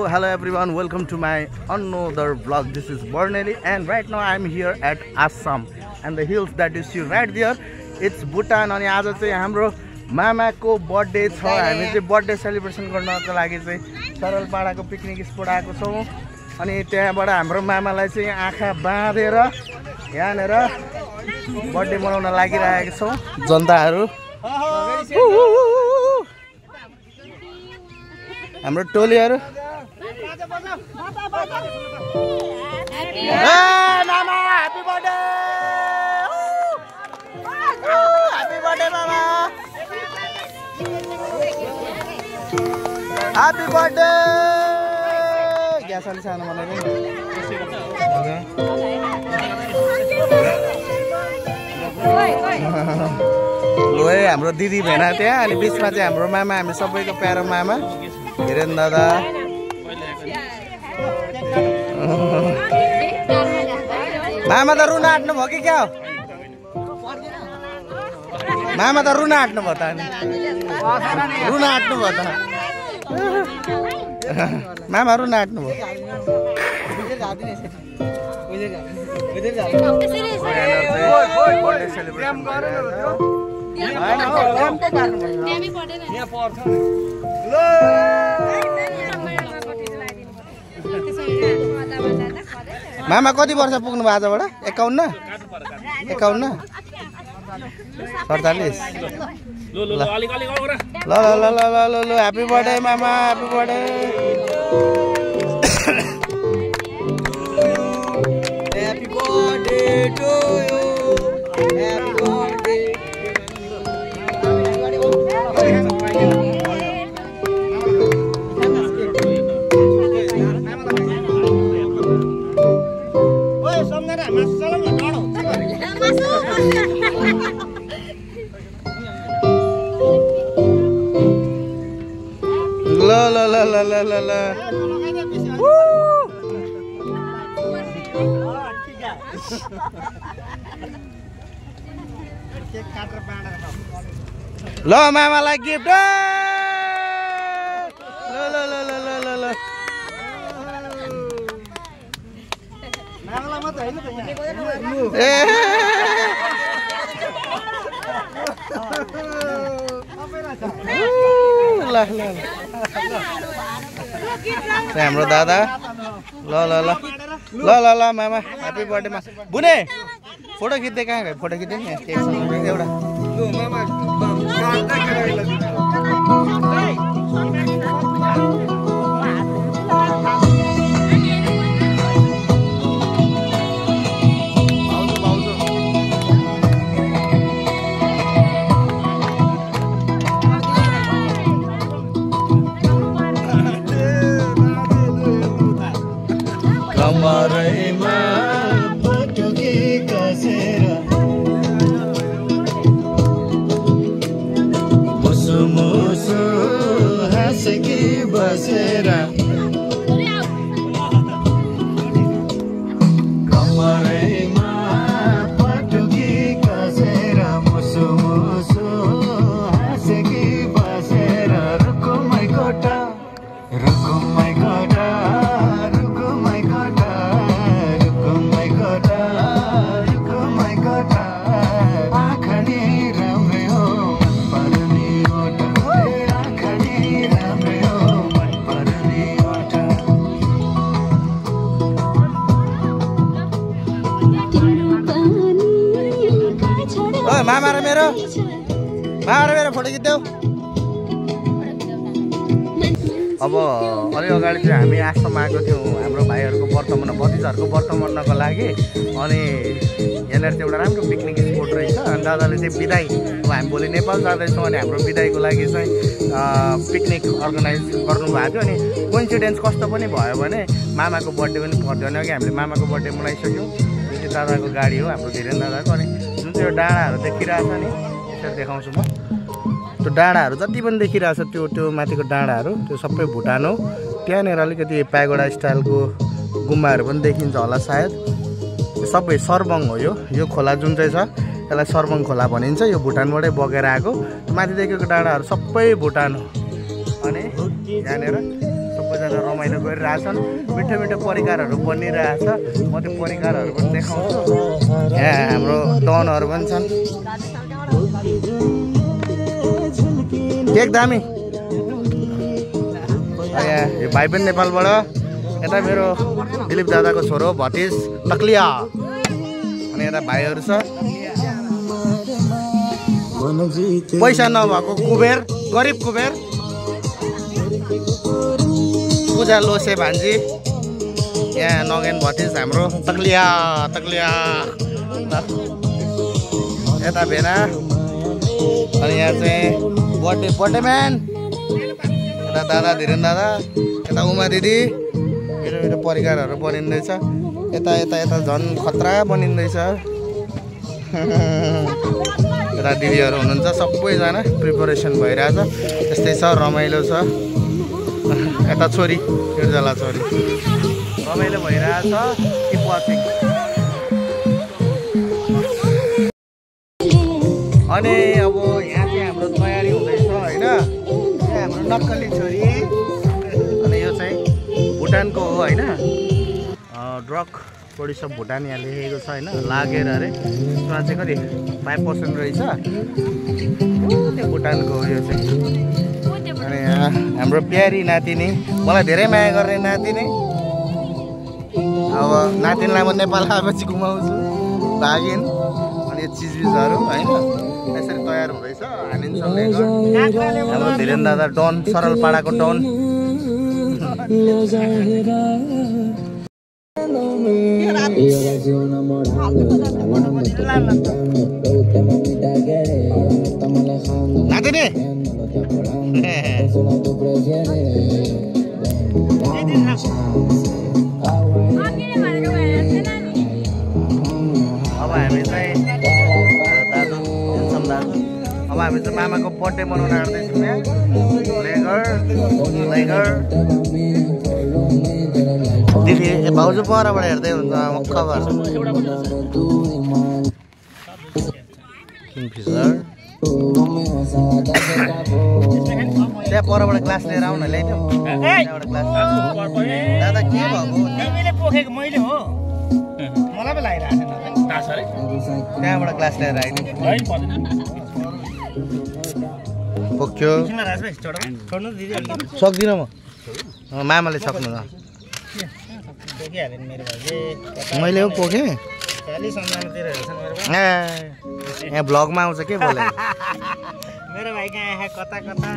hello everyone, welcome to my another vlog. This is Borneli and right now I am here at Assam and the hills that you see right there, it's Bhutan. अनि आज चाहिँ हाम्रो मामाको birthday छ। हामी चाहिँ birthday celebration गर्नको लागि चाहिँ सरलपाडाको पिकनिक स्पट आएको छौँ। अनि त्यहाँबाट हाम्रो मामालाई चाहिँ आँखा बाँधेर यहाँनेर बर्थडे मनाउन लागिरहेको छौँ जनताहरू। हाम्रो टोलीहरू मामा ह्यापी बर्थडे, ह्यापी बर्थडे मामा, ह्यापी बर्थडे। ग्यास अलि सानो बनाएको लो है हाम्रो दिदी भेना त्यहाँ। अनि बिचमा चाहिँ हाम्रो मामा, हामी सबैको प्यारो मामा हिरेन दादा। मामा त रुन आँट्नु भयो कि क्या हो? मामा त रुन आँट्नु भयो त, अनि रुन आँट्नु भयो त मामा, रुन आँट्नु भयो। मामा कति वर्ष पुग्नु भयो आजबाट? 51 47 ल ल ल ल ल ल ह्यापी बर्थडे मामा, happy birthday. Happy birthday to you, happy birthday. La lo mama like gift. Lo. हाम्रो दादा ल मामा ह्यापी बर्थडे मा बुने फोटो खिच्दै कहाँ गयो? फोटो खिच्दै नि एकसँग एउटा कमरैमा पटुकी कसेर मुसु मुसु हाँसकी बसेर कमरैमा पटुकी कसेर मुसु मुसु हाँसकी बसेर रुकुमै कोटा मामा र मेरो फोटो खिच्देऊ। अब अलि अगाडि चाहिँ हामी आश्रम आएको थियौँ हाम्रो भाइहरूको व्रत मनाउन, भतिजाहरूको व्रत मनाउनको लागि। अनि यहाँनिर चाहिँ एउटा राम्रो पिकनिक स्पोट रहेछ। अनि दादाले चाहिँ बिदाई, अब हामी भोलि नेपाल जाँदैछौँ अनि हाम्रो बिदाईको लागि चाहिँ पिकनिक अर्गनाइज गर्नुभएको थियो। अनि कोइन्सिडेन्स कस्तो पनि भयो भने मामाको बर्थडे पनि पर्थ्यो। अनि अघि हामीले मामाको बर्थडे मनाइसक्यौँ। यो चाहिँ दादाको गाडी हो, हाम्रो धीरेन दादाको। अनि जुन चाहिँ यो डाँडाहरू देखिरहेछ नि, यसरी देखाउँछु म। त्यो डाँडाहरू जति पनि देखिरहेछ त्यो माथिको डाँडाहरू त्यो सबै भुटान हो। त्यहाँनिर अलिकति प्यागोडा स्टाइलको गुम्बाहरू पनि देखिन्छ होला सायद। सबै सर्बङ हो यो खोला जुन चाहिँ छ यसलाई सर्बङ खोला भनिन्छ। यो भुटानबाटै बगेर आएको। माथि देखेको डाँडाहरू सबै भुटान हो। अनि यहाँनिर सबैजना सबैजना रमाइलो गरिरहेछन् मिठो मिठो परिकारहरू बनिरहेछ म त्यो परिकारहरू पनि देखाउँछु यहाँ हाम्रो डनहरू पनि छन् केक दामी यहाँ यो भाइ पनि नेपालबाट यता मेरो दिलीप दादाको छोरो भतिज तक्लिया अनि यता भाइहरू छ पैसा नभएको कुबेर गरिब कुबेर पूजा लोसे भान्जी यहाँ नगेन भतिज हाम्रो तक्लिया तक्लिया यता भेना अनि यहाँ चाहिँ बर्थडे म्यान यता दादा धीरेन दादा यता उमा दिदी मिठो मिठो परिकारहरू बनिँदैछ यता यता यता झन् खतरा बनिँदैछ यता दिदीहरू हुनुहुन्छ सबैजना प्रिपरेसन भइरहेछ त्यस्तै छ रमाइलो छ यता छोरी निर्जला छोरी रमाइलो भइरहेछ किप वाचिङ अनि अब यहाँ चाहिँ हाम्रो तयारी हुँदैछ होइन हाम्रो नक्कली छोरी अनि यो चाहिँ भुटानको हो होइन ड्रग प्रोड्युस अफ भुटान यहाँ लेखेको छ होइन लागेर अरे यसमा चाहिँ कति 5% रहेछ त्यो भुटानको हो यो चाहिँ अनि हाम्रो प्यारी नातिनी मलाई धेरै माया गर्ने नातिनी अब नातिनीलाई म नेपाल आएपछि घुमाउँछु भागिन अनि यो चिजबिजहरू होइन यसरी तयार हुँदैछ हालिन्छौँ हाम्रो धीरेन दादा डन सरलपाडाको डन नातिनी अब हामी चाहिँ दाजु अब हामी चाहिँ मामाको बर्थडे मनाउन आँट्दैछौँ यहाँ लेगर दिदी भाउजू परबाट हेर्दै हुन्छ खबर किङफिसर त्यहाँ परबाट ग्लास लिएर आउन ल्याइदिउँ त्यहाँबाट ग्लास दादा के भएको पोखेको मैले हो मलाई पो लागिरहेको त्यहाँबाट ग्लास लिएर आइदिउँ पोख्यो सक्दिनँ म मामाले सक्नु न मैले पो पोखेँ यहाँ भ्लगमा आउँछ के बोले मेरो भाइ कहाँ कता कता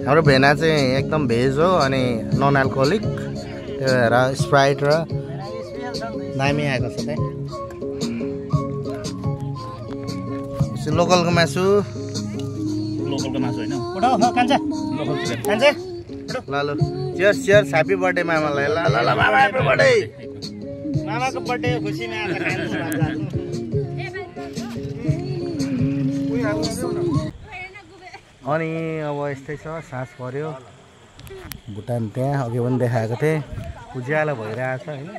हाम्रो भेना चाहिँ एकदम भेज हो अनि नन अल्कोहोलिक त्यो भएर स्प्राइट र दामी आएको छ त्यहाँ लोकलको मासु होइन ल ल चियर्स चियर्स ह्याप्पी बर्थडे मामालाई ल ल मामा ह्याप्पी बर्थडे मामाको बर्थडे खुसीमा आएर अनि अब यस्तै छ सास पर्यो भुटान त्यहाँ अघि पनि देखाएको थिएँ उज्यालो भइरहेछ होइन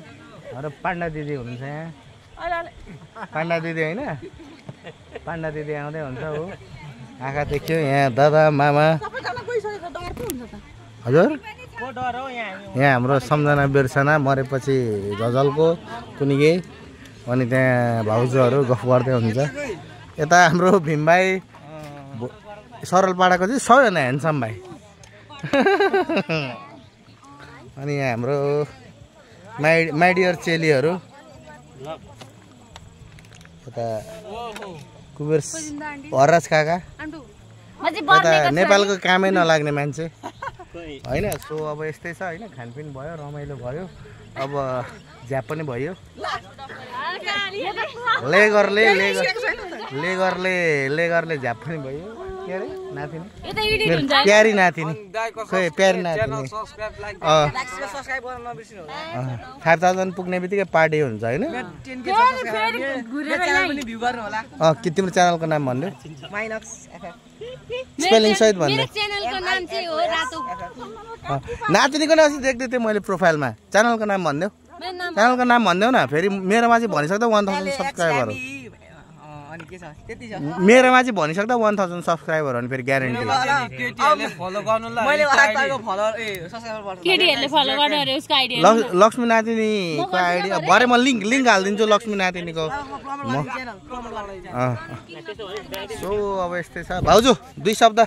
अरू पाण्डा दिदी हुनुहुन्छ यहाँ पाण्डा दिदी होइन पाण्डा दिदी आउँदै हुन्छ हो आँखा देख्यो यहाँ दादा मामा हजुर यहाँ हाम्रो सम्झना बिर्सना मरेपछि झझलको कुनिगे अनि त्यहाँ भाउजूहरू गफ गर्दै हुन्छ यता हाम्रो भीम भाइ सरलपाडाको चाहिँ सबैजना ह्यान्डसम भाइ अनि यहाँ हाम्रो माइडियर चेलीहरू यता कुबेर हरराज काका यता नेपालको कामै नलाग्ने मान्छे होइन सो अब यस्तै छ होइन खानपिन भयो रमाइलो भयो अब झ्याप पनि भयो लेगरले झ्याप पनि भयो के अरे नातिनी प्यारी नातिनी खोइ प्यारी नातिनी 5000 पुग्ने बित्तिकै पार्टी हुन्छ होइन तिम्रो च्यानलको नाम भन्नु स्पेलिङ सहित भन्नु नातिनीको नाम देख्दै थिएँ मैले प्रोफाइलमा च्यानलको नाम भनिदेऊ च्यानलको नाम भनिदेऊ न फेरि मेरोमा चाहिँ भनिसक्दा 1000 सब्सक्राइबर हो अनि के छ त्यति छ मेरोमा चाहिँ भनिसक्दा 1000 सब्स्क्राइबर हो भने फेरि ग्यारेन्टी केटीहरुले फलो गर्नुलाई मैले वास्ताको फलोअर सब्स्क्राइबर बढ्छ केटीहरुले फलो गर्ने अरे उसको आइडी लक्ष्मी नातिनीको आइडी भरे म लिंक हाल्दिन्छु लक्ष्मी नातिनीको सो अब यस्तै छ भाउजू 2 शब्द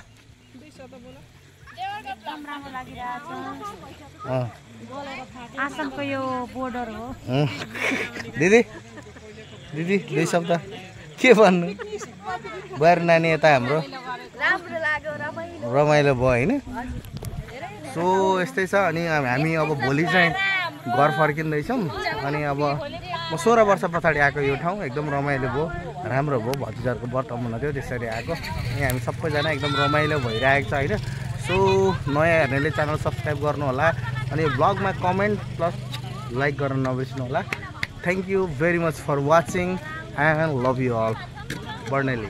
आसमको यो बोर्डर हो दिदी 2 शब्द के भन्नु बुहार नानी यता हाम्रो राम्रो लाग्यो रमाइलो भयो हैन सो यस्तै छ अनि हामी अब भोलि चाहिँ घर फर्किँदैछौँ अनि अब म 16 वर्ष पछाडि आएको यो ठाउँ एकदम रमाइलो भयो राम्रो भयो भतिजाहरूको व्रत मनाउन थियो त्यसरी आएको अनि हामी सबैजना एकदम रमाइलो भइरहेको छ हैन सो नयाँ हेर्नेले च्यानल सब्स्क्राइब गर्नु होला अनि ब्लगमा कमेन्ट प्लस लाइक गर्न नबिर्सनु होला thank you very much for watching and love you all बर्नेली